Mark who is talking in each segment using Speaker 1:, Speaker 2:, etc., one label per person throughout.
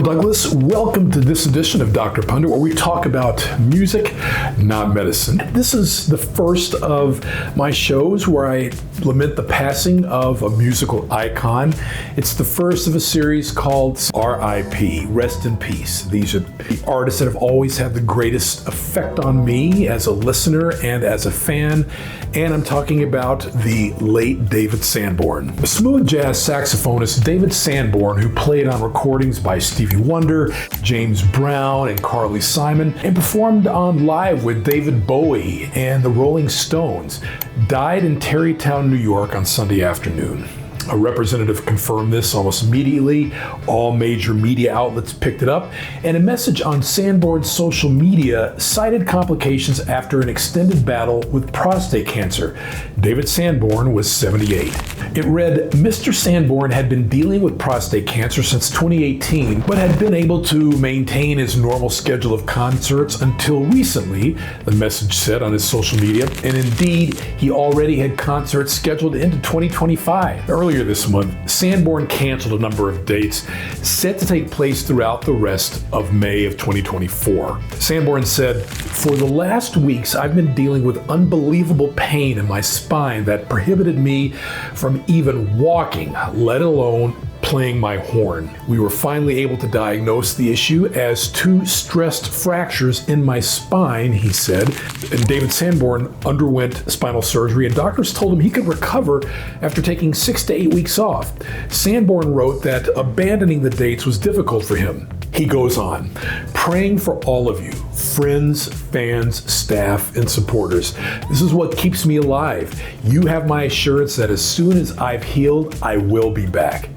Speaker 1: Douglas. Welcome to this edition of Dr. Pundit, where we talk about music, not medicine. This is the first of my shows where I lament the passing of a musical icon. It's the first of a series called R.I.P., Rest in Peace. These are the artists that have always had the greatest effect on me as a listener and as a fan, and I'm talking about the late David Sanborn. A smooth jazz saxophonist, David Sanborn, who played on recordings by Stevie Wonder, James Brown, and Carly Simon, and performed on live with David Bowie and the Rolling Stones, died in Tarrytown, New York on Sunday afternoon. A representative confirmed this almost immediately. All major media outlets picked it up, and a message on Sanborn's social media cited complications after an extended battle with prostate cancer. David Sanborn was 78. It read, Mr. Sanborn had been dealing with prostate cancer since 2018, but had been able to maintain his normal schedule of concerts until recently, the message said on his social media, and indeed, he already had concerts scheduled into 2025. Earlier this month, Sanborn canceled a number of dates set to take place throughout the rest of May of 2024. Sanborn said, "For the last weeks, I've been dealing with unbelievable pain in my spine that prohibited me from even walking, let alone playing my horn. We were finally able to diagnose the issue as 2 stressed fractures in my spine," he said. And David Sanborn underwent spinal surgery, and doctors told him he could recover after taking 6 to 8 weeks off. Sanborn wrote that abandoning the dates was difficult for him. He goes on, "Praying for all of you, friends, fans, staff, and supporters. This is what keeps me alive. You have my assurance that as soon as I've healed, I will be back."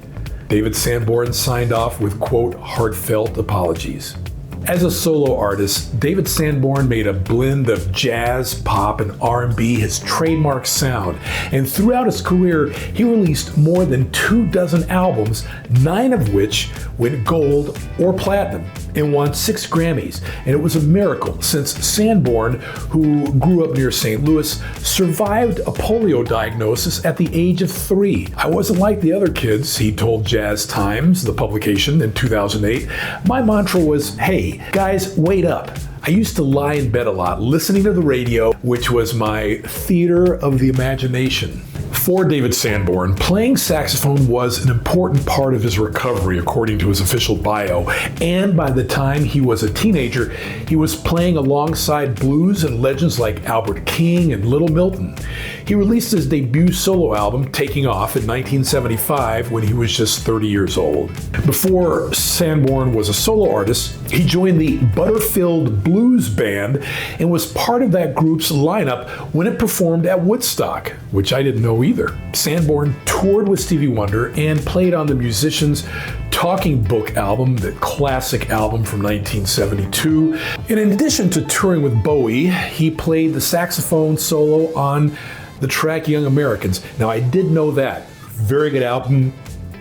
Speaker 1: David Sanborn signed off with, quote, heartfelt apologies. As a solo artist, David Sanborn made a blend of jazz, pop, and R&B his trademark sound, and throughout his career, he released more than 24 albums, 9 of which went gold or platinum, and won 6 Grammys. And it was a miracle since Sanborn, who grew up near St. Louis, survived a polio diagnosis at the age of 3. "I wasn't like the other kids," he told Jazz Times, the publication, in 2008. "My mantra was, hey, guys, wait up. I used to lie in bed a lot, listening to the radio, which was my theater of the imagination." For David Sanborn, playing saxophone was an important part of his recovery, according to his official bio. And by the time he was a teenager, he was playing alongside blues and legends like Albert King and Little Milton. He released his debut solo album, Taking Off, in 1975 when he was just 30 years old. Before Sanborn was a solo artist, he joined the Butterfield Blues Band and was part of that group's lineup when it performed at Woodstock, which I didn't know either. Sanborn toured with Stevie Wonder and played on the musician's Talking Book album, the classic album from 1972. And in addition to touring with Bowie, he played the saxophone solo on the track Young Americans. Now, I did know that. Very good album,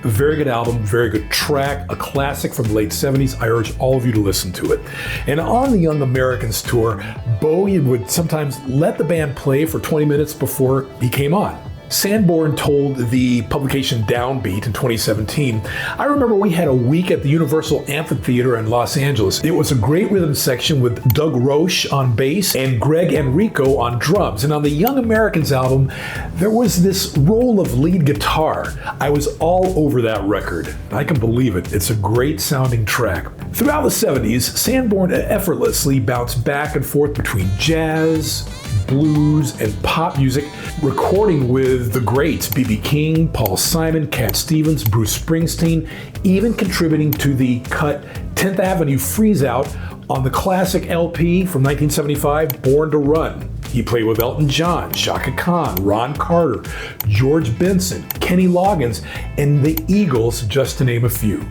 Speaker 1: very good track, a classic from the late 70s. I urge all of you to listen to it. And on the Young Americans tour, Bowie would sometimes let the band play for 20 minutes before he came on. Sanborn told the publication Downbeat in 2017, "I remember we had a week at the Universal Amphitheater in Los Angeles. It was a great rhythm section with Doug Roche on bass and Greg Enrico on drums. And on the Young Americans album, there was this role of lead guitar. I was all over that record. I can believe it. It's a great sounding track." Throughout the 70s, Sanborn effortlessly bounced back and forth between jazz, blues, and pop music, recording with the greats B.B. King, Paul Simon, Cat Stevens, Bruce Springsteen, even contributing to the cut 10th Avenue Freeze Out on the classic LP from 1975, Born to Run. He played with Elton John, Chaka Khan, Ron Carter, George Benson, Kenny Loggins, and the Eagles, just to name a few.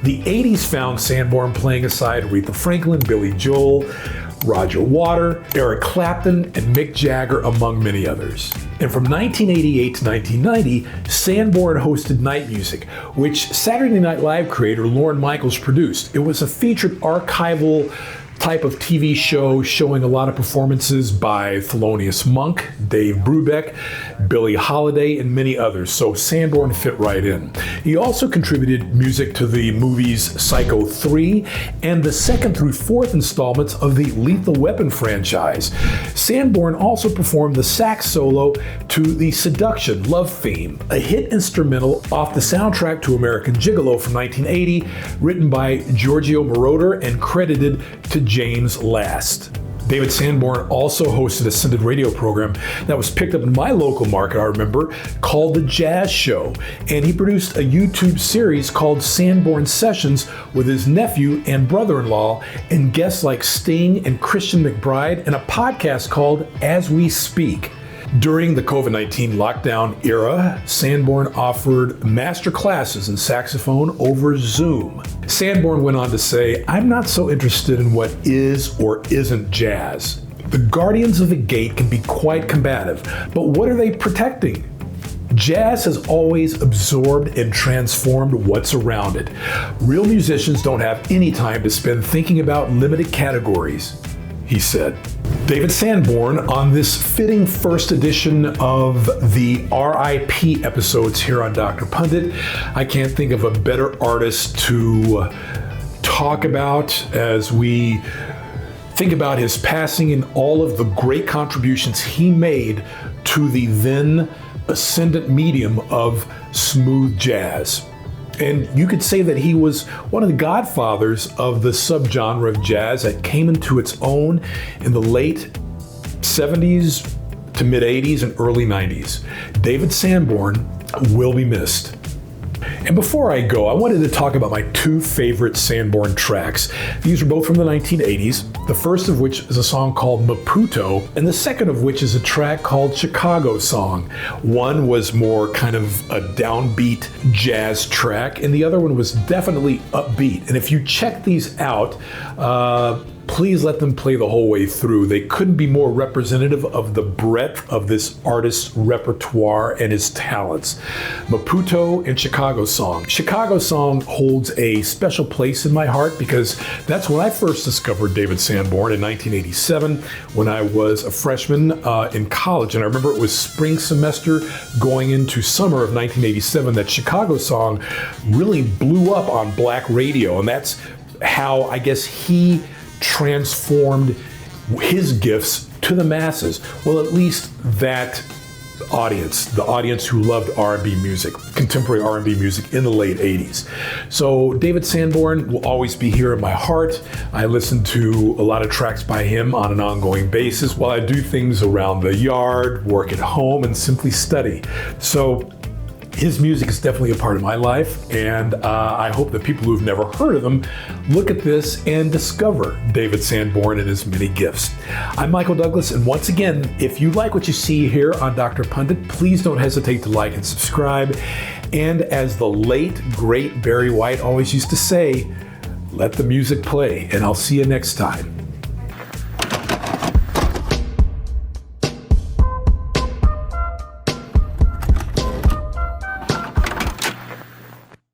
Speaker 1: The 80s found Sanborn playing aside Aretha Franklin, Billy Joel, Roger Waters, Eric Clapton, and Mick Jagger, among many others. And from 1988 to 1990, Sanborn hosted Night Music, which Saturday Night Live creator Lorne Michaels produced. It was a featured archival type of TV show showing a lot of performances by Thelonious Monk, Dave Brubeck, Billie Holiday, and many others, so Sanborn fit right in. He also contributed music to the movies Psycho 3 and the second through fourth installments of the Lethal Weapon franchise. Sanborn also performed the sax solo to the Seduction Love Theme, a hit instrumental off the soundtrack to American Gigolo from 1980, written by Giorgio Moroder and credited to James Last. David Sanborn also hosted a syndicated radio program that was picked up in my local market, I remember, called The Jazz Show. And he produced a YouTube series called Sanborn Sessions with his nephew and brother-in-law and guests like Sting and Christian McBride, and a podcast called As We Speak. During the COVID-19 lockdown era, Sanborn offered master classes in saxophone over Zoom. Sanborn went on to say, "I'm not so interested in what is or isn't jazz. The guardians of the gate can be quite combative, but what are they protecting? Jazz has always absorbed and transformed what's around it. Real musicians don't have any time to spend thinking about limited categories," he said. David Sanborn on this fitting first edition of the RIP episodes here on Dr. Pundit. I can't think of a better artist to talk about as we think about his passing and all of the great contributions he made to the then ascendant medium of smooth jazz. And you could say that he was one of the godfathers of the subgenre of jazz that came into its own in the late 70s to mid 80s and early 90s. David Sanborn will be missed. And before I go, I wanted to talk about my two favorite Sanborn tracks. These are both from the 1980s, the first of which is a song called Maputo, and the second of which is a track called Chicago Song. One was more kind of a downbeat jazz track, and the other one was definitely upbeat. And if you check these out, please let them play the whole way through. They couldn't be more representative of the breadth of this artist's repertoire and his talents. Maputo and Chicago Song. Chicago Song holds a special place in my heart because that's when I first discovered David Sanborn in 1987 when I was a freshman in college. And I remember it was spring semester going into summer of 1987 that Chicago Song really blew up on black radio. And that's how I guess he transformed his gifts to the masses. Well, at least that audience, the audience who loved R&B music, contemporary R&B music in the late 80s. So David Sanborn will always be here in my heart. I listen to a lot of tracks by him on an ongoing basis while I do things around the yard, work at home, and simply study. So his music is definitely a part of my life, and I hope that people who've never heard of him look at this and discover David Sanborn and his many gifts. I'm Michael Douglas, and once again, if you like what you see here on Dr. Pundit, please don't hesitate to like and subscribe. And as the late, great Barry White always used to say, let the music play, and I'll see you next time.